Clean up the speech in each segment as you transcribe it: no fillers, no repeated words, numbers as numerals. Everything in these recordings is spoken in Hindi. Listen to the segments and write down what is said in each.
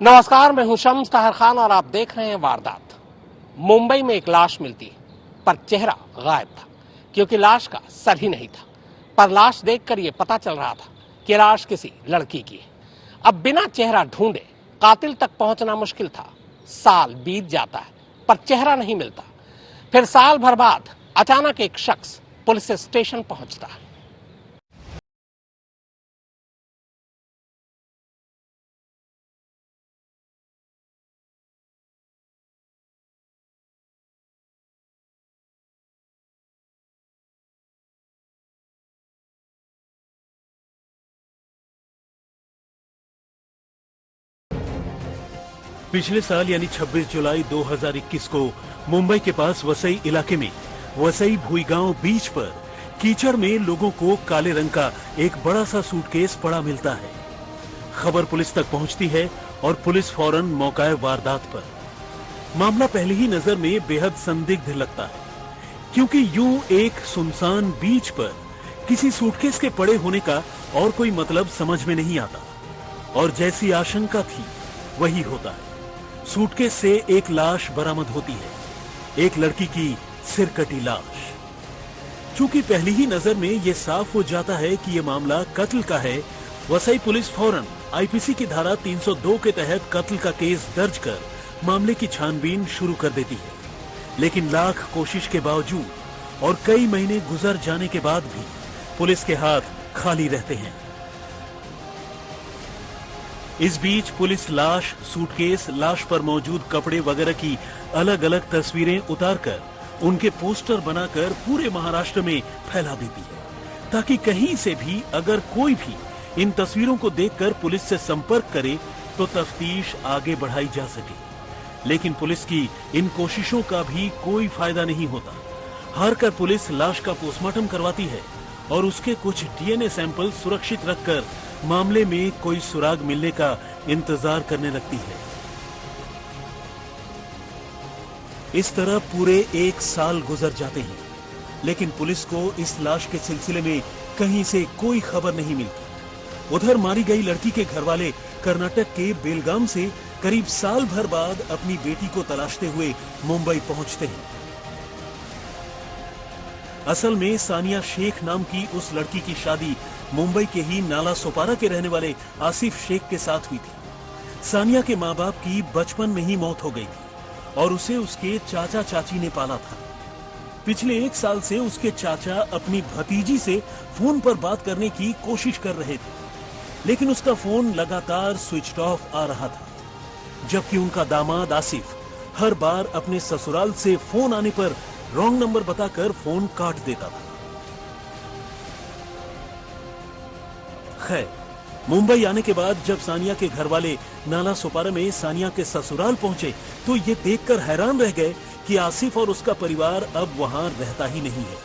नमस्कार, मैं हूं शम्स ताहिर खान और आप देख रहे हैं वारदात। मुंबई में एक लाश मिलती है, पर चेहरा गायब था क्योंकि लाश का सर ही नहीं था। पर लाश देखकर यह पता चल रहा था कि लाश किसी लड़की की है। अब बिना चेहरा ढूंढे कातिल तक पहुंचना मुश्किल था। साल बीत जाता है पर चेहरा नहीं मिलता। फिर साल भर बाद अचानक एक शख्स पुलिस स्टेशन पहुंचता है। पिछले साल यानी 26 जुलाई 2021 को मुंबई के पास वसई इलाके में वसई भुईगांव बीच पर कीचड़ में लोगों को काले रंग का एक बड़ा सा सूटकेस पड़ा मिलता है। खबर पुलिस तक पहुंचती है और पुलिस फौरन मौकाए वारदात पर। मामला पहली ही नजर में बेहद संदिग्ध लगता है, क्योंकि यूं एक सुनसान बीच पर किसी सूटकेस के पड़े होने का और कोई मतलब समझ में नहीं आता। और जैसी आशंका थी वही होता है। सूटकेस से एक लाश बरामद होती है, एक लड़की की सिरकटी लाश। चूंकि पहली ही नजर में यह साफ हो जाता है कि यह मामला कत्ल का है, वसई पुलिस फौरन आईपीसी की धारा 302 के तहत कत्ल का केस दर्ज कर मामले की छानबीन शुरू कर देती है। लेकिन लाख कोशिश के बावजूद और कई महीने गुजर जाने के बाद भी पुलिस के हाथ खाली रहते हैं। इस बीच पुलिस लाश, सूटकेस, लाश पर मौजूद कपड़े वगैरह की अलग अलग तस्वीरें उतारकर उनके पोस्टर बनाकर पूरे महाराष्ट्र में फैला देती है, ताकि कहीं से भी अगर कोई भी इन तस्वीरों को देखकर पुलिस से संपर्क करे तो तफ्तीश आगे बढ़ाई जा सके। लेकिन पुलिस की इन कोशिशों का भी कोई फायदा नहीं होता। हार कर पुलिस लाश का पोस्टमार्टम करवाती है और उसके कुछ डीएनए सैंपल सुरक्षित रखकर मामले में कोई सुराग मिलने का इंतजार करने लगती है। इस तरह पूरे एक साल गुजर जाते हैं, लेकिन पुलिस को इस लाश के सिलसिले में कहीं से कोई खबर नहीं मिलती। उधर मारी गई लड़की के घरवाले कर्नाटक के बेलगाम से करीब साल भर बाद अपनी बेटी को तलाशते हुए मुंबई पहुंचते हैं। असल में सानिया शेख नाम की उस लड़की की शादी मुंबई के ही नाला सोपारा के रहने वाले आसिफ शेख के साथ हुई थी। सानिया के माँ बाप की बचपन में ही मौत हो गई थी और उसे उसके चाचा चाची ने पाला था। पिछले एक साल से उसके चाचा अपनी भतीजी से फोन पर बात करने की कोशिश कर रहे थे, लेकिन उसका फोन लगातार स्विच ऑफ आ रहा था। जबकि उनका दामाद आसिफ हर बार अपने ससुराल से फोन आने पर रॉन्ग नंबर बताकर फोन काट देता था। खैर, मुंबई आने के बाद जब सानिया के घर वाले नाला सोपारा में सानिया के ससुराल पहुंचे तो ये देखकर हैरान रह गए कि आसिफ और उसका परिवार अब वहां रहता ही नहीं है।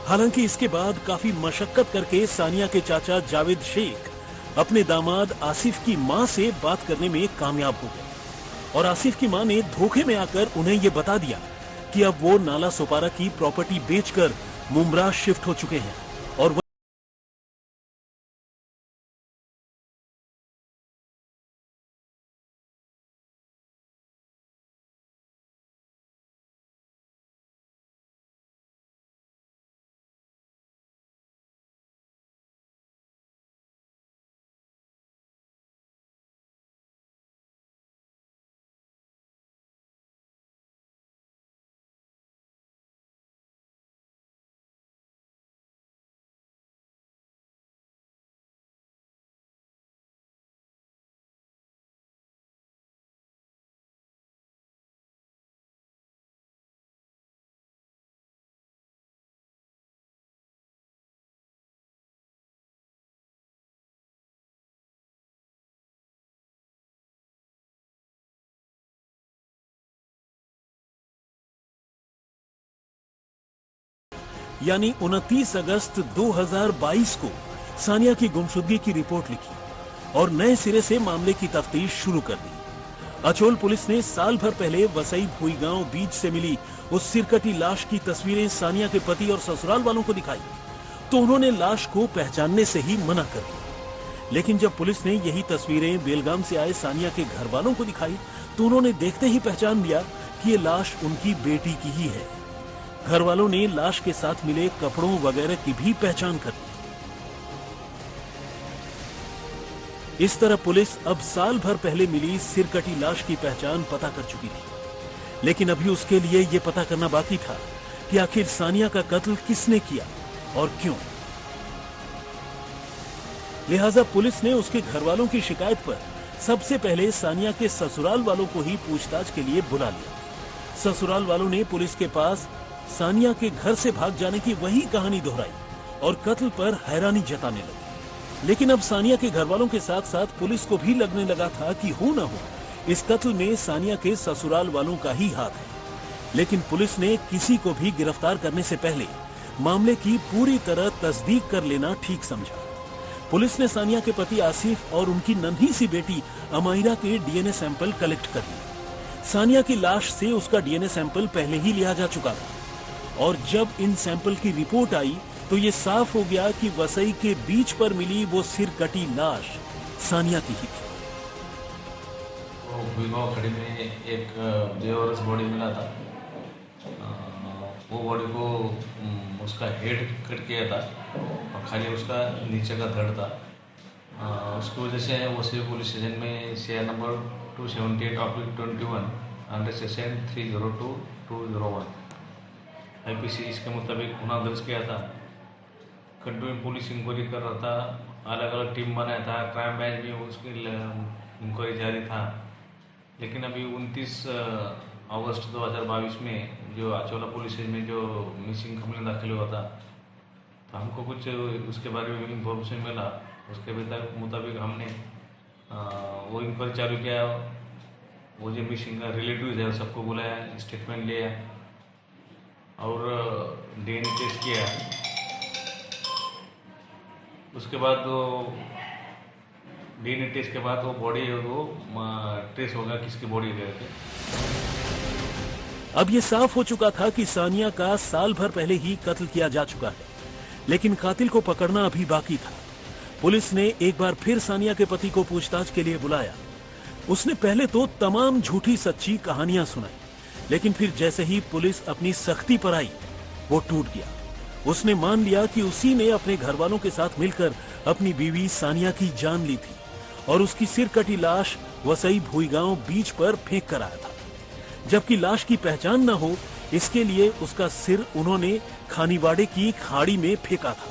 हालांकि इसके बाद काफी मशक्कत करके सानिया के चाचा जावेद शेख अपने दामाद आसिफ की मां से बात करने में कामयाब हो गए और आसिफ की मां ने धोखे में आकर उन्हें ये बता दिया कि अब वो नाला सोपारा की प्रॉपर्टी बेचकर मुंब्रा शिफ्ट हो चुके हैं और यानी 29 अगस्त 2022 को सानिया की गुमशुदगी की रिपोर्ट लिखी और नए सिरे से मामले की तफ्तीश शुरू कर दी। अचोल पुलिस ने साल भर पहले वसई भुईगांव बीच से मिली उस सिरकटी लाश की तस्वीरें सानिया के पति और ससुराल वालों को दिखाई तो उन्होंने लाश को पहचानने से ही मना कर दिया। लेकिन जब पुलिस ने यही तस्वीरें बेलगाम से आए सानिया के घर वालों को दिखाई तो उन्होंने देखते ही पहचान लिया कि ये लाश उनकी बेटी की ही है। घर वालों ने लाश के साथ मिले कपड़ों वगैरह की भी पहचान कर ली। इस तरह पुलिस अब साल भर पहले मिली सिरकटी लाश की पहचान पता कर चुकी थी, लेकिन अभी उसके लिए यह पता करना बाकी था कि आखिर सानिया का कत्ल किसने किया और क्यों। लिहाजा पुलिस ने उसके घर वालों की शिकायत पर सबसे पहले सानिया के ससुराल वालों को ही पूछताछ के लिए बुला लिया। ससुराल वालों ने पुलिस के पास सानिया के घर से भाग जाने की वही कहानी दोहराई और कत्ल पर हैरानी जताने लगे। लेकिन अब सानिया के घर वालों के साथ साथ पुलिस को भी लगने लगा था कि हो न हो इस कत्ल में सानिया के ससुराल वालों का ही हाथ है। लेकिन पुलिस ने किसी को भी गिरफ्तार करने से पहले मामले की पूरी तरह तस्दीक कर लेना ठीक समझा। पुलिस ने सानिया के पति आसिफ और उनकी नन्ही सी बेटी अमायरा के डीएनए सैंपल कलेक्ट कर लिए। सानिया की लाश से उसका डीएनए सैंपल पहले ही लिया जा चुका था और जब इन सैंपल की रिपोर्ट आई तो ये साफ हो गया कि वसई के बीच पर मिली वो सिरकटी लाश सानिया की ही थी। भुईगांव खड़ी में एक बेवारस बॉडी मिला था। वो बॉडी को उसका हेड कट किया था और खाली उसका नीचे का धड़ था। उसकी वजह से वसई पुलिस स्टेशन में CR number 278/21 under section 302/201 IPC इसके मुताबिक गुना दर्ज किया था। कंटिन्यू पुलिस इंक्वायरी कर रहा था, अलग अलग टीम बनाया था, क्राइम ब्रांच में उसकी इंक्वायरी जारी था। लेकिन अभी 29 अगस्त 2022 में जो आचौला पुलिस स्टेशन में जो मिसिंग कंप्लेन दाखिल हुआ था तो हमको कुछ उसके बारे में इंफॉर्मेशन मिला। उसके मुताबिक हमने वो इंक्वायरी चालू किया। वो जो मिसिंग का रिलेटिव है सबको बुलाया, स्टेटमेंट लिया और DNA टेस्ट किया। उसके बाद DNA टेस्ट के बाद वो बॉडी वो ट्रेस होगा किसकी बॉडी गए थे। अब ये साफ हो चुका था कि सानिया का साल भर पहले ही कत्ल किया जा चुका है, लेकिन कातिल को पकड़ना अभी बाकी था। पुलिस ने एक बार फिर सानिया के पति को पूछताछ के लिए बुलाया। उसने पहले तो तमाम झूठी सच्ची कहानियां सुनाई, लेकिन फिर जैसे ही पुलिस अपनी सख्ती पर आई वो टूट गया। उसने मान लिया कि उसी ने अपने घर वालों के साथ मिलकर अपनी बीवी सानिया की जान ली थी और उसकी सिरकटी लाश वसई भुईगांव बीच पर फेंक कर आया था। जबकि लाश की पहचान न हो इसके लिए उसका सिर उन्होंने खानीवाड़े की खाड़ी में फेंका था।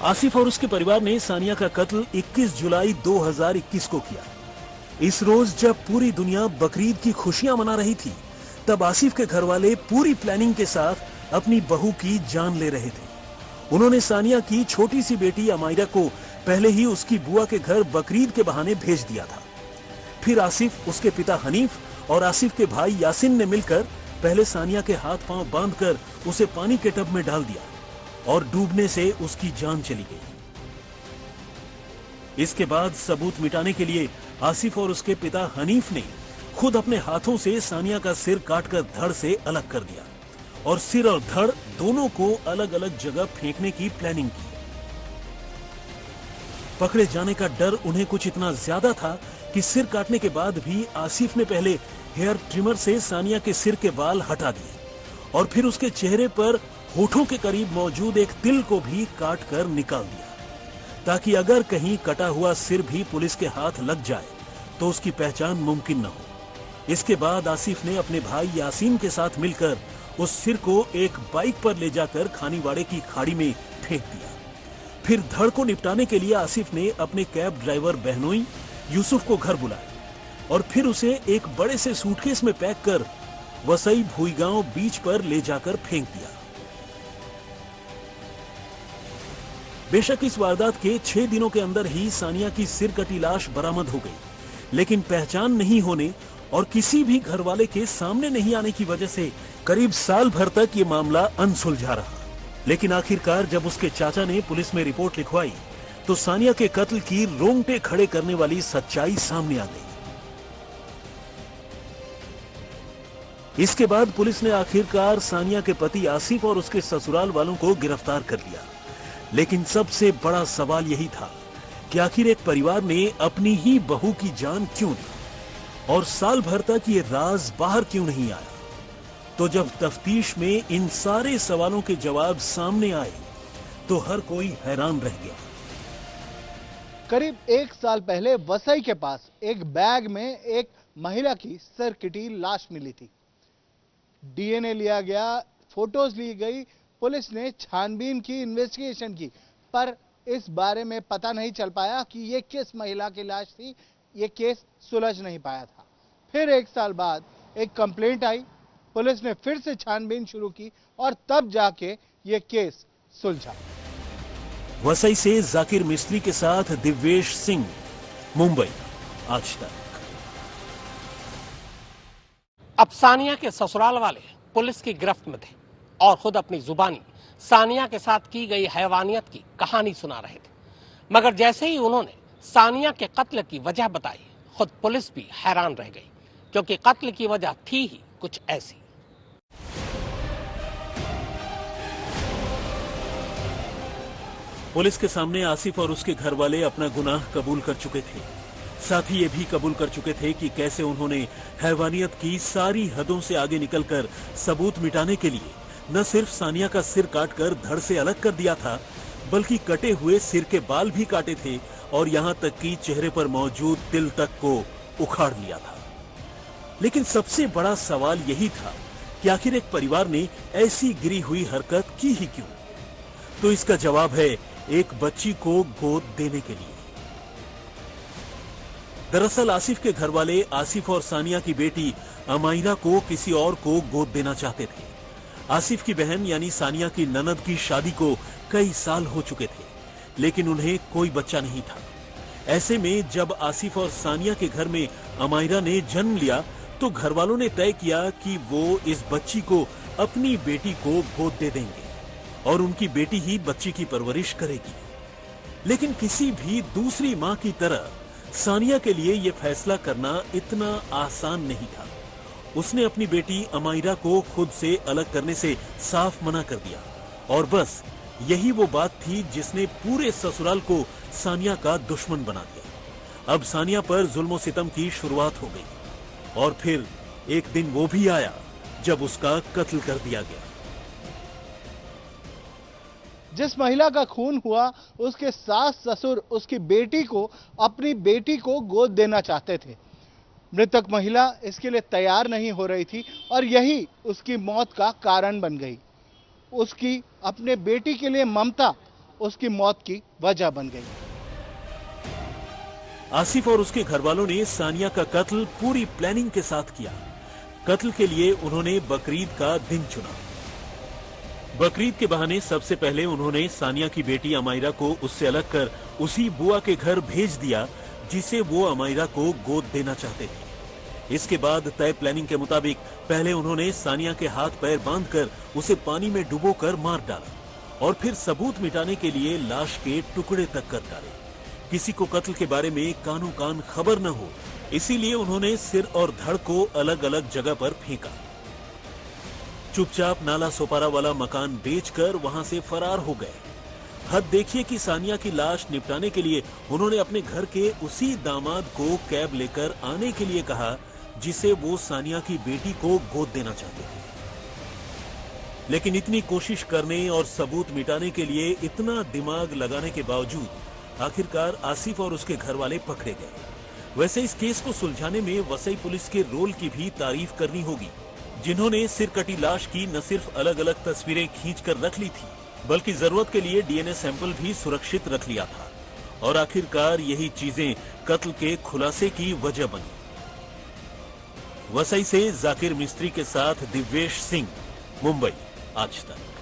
आसिफ और उसके परिवार ने सानिया का कत्ल 21 जुलाई 2021 को किया। इस रोज जब पूरी दुनिया बकरीद की खुशियां मना रही थी, तब आसिफ के घर वाले पूरी प्लानिंग के साथ अपनी बहू की जान ले रहे थे। उन्होंने सानिया की छोटी सी बेटी अमायरा को पहले ही उसकी बुआ के घर बकरीद के बहाने भेज दिया था। फिर आसिफ, उसके पिता हनीफ और आसिफ के भाई यासिन ने मिलकर पहले सानिया के हाथ पांव बांधकर उसे पानी के टब में डाल दिया और डूबने से उसकी जान चली गई। इसके बाद सबूत मिटाने के लिए आसिफ और उसके पिता हनीफ ने खुद अपने हाथों से सानिया का सिर काटकर धड़ से अलग कर दिया और सिर और धड़ दोनों को अलग अलग जगह फेंकने की प्लानिंग की। पकड़े जाने का डर उन्हें कुछ इतना ज्यादा था कि सिर काटने के बाद भी आसिफ ने पहले हेयर ट्रिमर से सानिया के सिर के बाल हटा दिए और फिर उसके चेहरे पर होठों के करीब मौजूद एक तिल को भी काट कर निकाल दिया, ताकि अगर कहीं कटा हुआ सिर भी पुलिस के हाथ लग जाए तो उसकी पहचान मुमकिन न हो। इसके बाद आसिफ ने अपने भाई यासीन के साथ मिलकर उस सिर को एक बाइक पर ले जाकर खानीवाड़े की खाड़ी में फेंक दिया। फिर धड़ को निपटाने के लिए आसिफ ने अपने कैब ड्राइवर बहनोई यूसुफ को घर बुलाया और फिर उसे एक बड़े से सूटकेस में पैक कर वसई भुईगांव बीच पर ले जाकर फेंक दिया। बेशक इस वारदात के 6 दिनों के अंदर ही सानिया की सिरकटी लाश बरामद हो गई, लेकिन पहचान नहीं होने और किसी भी घर वाले के सामने नहीं आने की वजह से करीब साल भर तक ये मामला अनसुलझा रहा। लेकिन आखिरकार जब उसके चाचा ने पुलिस में रिपोर्ट लिखवाई तो सानिया के कत्ल की रोंगटे खड़े करने वाली सच्चाई सामने आ गई। इसके बाद पुलिस ने आखिरकार सानिया के पति आसिफ और उसके ससुराल वालों को गिरफ्तार कर लिया। लेकिन सबसे बड़ा सवाल यही था कि आखिर एक परिवार ने अपनी ही बहू की जान क्यों ली और साल भर तक ये राज बाहर क्यों नहीं आया। तो जब तफ्तीश में इन सारे सवालों के जवाब सामने आए तो हर कोई हैरान रह गया। करीब 1 साल पहले वसई के पास एक बैग में एक महिला की सरकटी लाश मिली थी। डीएनए लिया गया, फोटोज ली गई, पुलिस ने छानबीन की, इन्वेस्टिगेशन की, पर इस बारे में पता नहीं चल पाया कि ये किस महिला की लाश थी। ये केस सुलझ नहीं पाया था। फिर 1 साल बाद एक कंप्लेंट आई, पुलिस ने फिर से छानबीन शुरू की और तब जाके ये केस सुलझा। वसई से जाकिर मिस्त्री के साथ दिव्येश सिंह, मुंबई, आज तक। अब सानिया के ससुराल वाले पुलिस की गिरफ्त में थे और खुद अपनी जुबानी सानिया के साथ की गई हैवानियत की कहानी सुना रहे थे। मगर जैसे ही उन्होंने सानिया के कत्ल की वजह बताई, खुद पुलिस भी हैरान रह गई, क्योंकि कत्ल की वजह थी ही कुछ ऐसी। पुलिस के सामने आसिफ और उसके घर वाले अपना गुनाह कबूल कर चुके थे। साथ ही ये भी कबूल कर चुके थे कि कैसे उन्होंने हैवानियत की सारी हदों से आगे निकलकर सबूत मिटाने के लिए न सिर्फ सानिया का सिर काटकर धड़ से अलग कर दिया था, बल्कि कटे हुए सिर के बाल भी काटे थे और यहां तक कि चेहरे पर मौजूद तिल तक को उखाड़ लिया था। लेकिन सबसे बड़ा सवाल यही था कि आखिर एक परिवार ने ऐसी गिरी हुई हरकत की ही क्यों? तो इसका जवाब है एक बच्ची को गोद देने के लिए। दरअसल आसिफ के घर वाले आसिफ और सानिया की बेटी अमाइरा को किसी और को गोद देना चाहते थे। आसिफ की बहन यानी सानिया की ननद की शादी को कई साल हो चुके थे, लेकिन उन्हें कोई बच्चा नहीं था। ऐसे में जब आसिफ और सानिया के घर में अमाइरा ने जन्म लिया तो घर वालों ने तय किया कि वो इस बच्ची को अपनी बेटी को गोद दे देंगे और उनकी बेटी ही बच्ची की परवरिश करेगी। लेकिन किसी भी दूसरी मां की तरह सानिया के लिए यह फैसला करना इतना आसान नहीं था। उसने अपनी बेटी अमाइरा को खुद से अलग करने से साफ मना कर दिया और बस यही वो बात थी जिसने पूरे ससुराल को सानिया का दुश्मन बना दिया। अब सानिया पर जुल्म सितम की शुरुआत हो गई और फिर एक दिन वो भी आया जब उसका कत्ल कर दिया गया। जिस महिला का खून हुआ उसके सास ससुर उसकी बेटी को, अपनी बेटी को गोद देना चाहते थे। मृतक महिला इसके लिए तैयार नहीं हो रही थी और यही उसकी मौत का कारण बन गई। उसकी अपने बेटी के लिए ममता उसकी मौत की वजह बन गई। आसिफ और उसके घर वालों ने सानिया का कत्ल पूरी प्लानिंग के साथ किया। कत्ल के लिए उन्होंने बकरीद का दिन चुना। बकरीद के बहाने सबसे पहले उन्होंने सानिया की बेटी अमाइरा को उससे अलग कर उसी बुआ के घर भेज दिया जिसे वो अमाइरा को गोद देना चाहते थे। इसके बाद तय प्लानिंग के मुताबिक पहले उन्होंने सानिया के हाथ पैर बांधकर उसे पानी में डुबोकर मार डाला और फिर सबूत मिटाने के लिए लाश के टुकड़े तक कर डाले। किसी को कत्ल के बारे में कानो कान खबर न हो, इसीलिए उन्होंने सिर और धड़ को अलग अलग जगह पर फेंका। चुपचाप नाला सोपारा वाला मकान बेचकर वहां से फरार हो गए। हद देखिए कि सानिया की लाश निपटाने के लिए उन्होंने अपने घर के उसी दामाद को कैब लेकर आने के लिए कहा जिसे वो सानिया की बेटी को गोद देना चाहते थे। लेकिन इतनी कोशिश करने और सबूत मिटाने के लिए इतना दिमाग लगाने के बावजूद आखिरकार आसिफ और उसके घर वाले पकड़े गए। वैसे इस केस को सुलझाने में वसई पुलिस के रोल की भी तारीफ करनी होगी, जिन्होंने सिर कटी लाश की न सिर्फ अलग अलग तस्वीरें खींचकर रख ली थी, बल्कि जरूरत के लिए डीएनए सैंपल भी सुरक्षित रख लिया था और आखिरकार यही चीजें कत्ल के खुलासे की वजह बनी। वसई से जाकिर मिस्त्री के साथ दिव्येश सिंह, मुंबई, आज तक।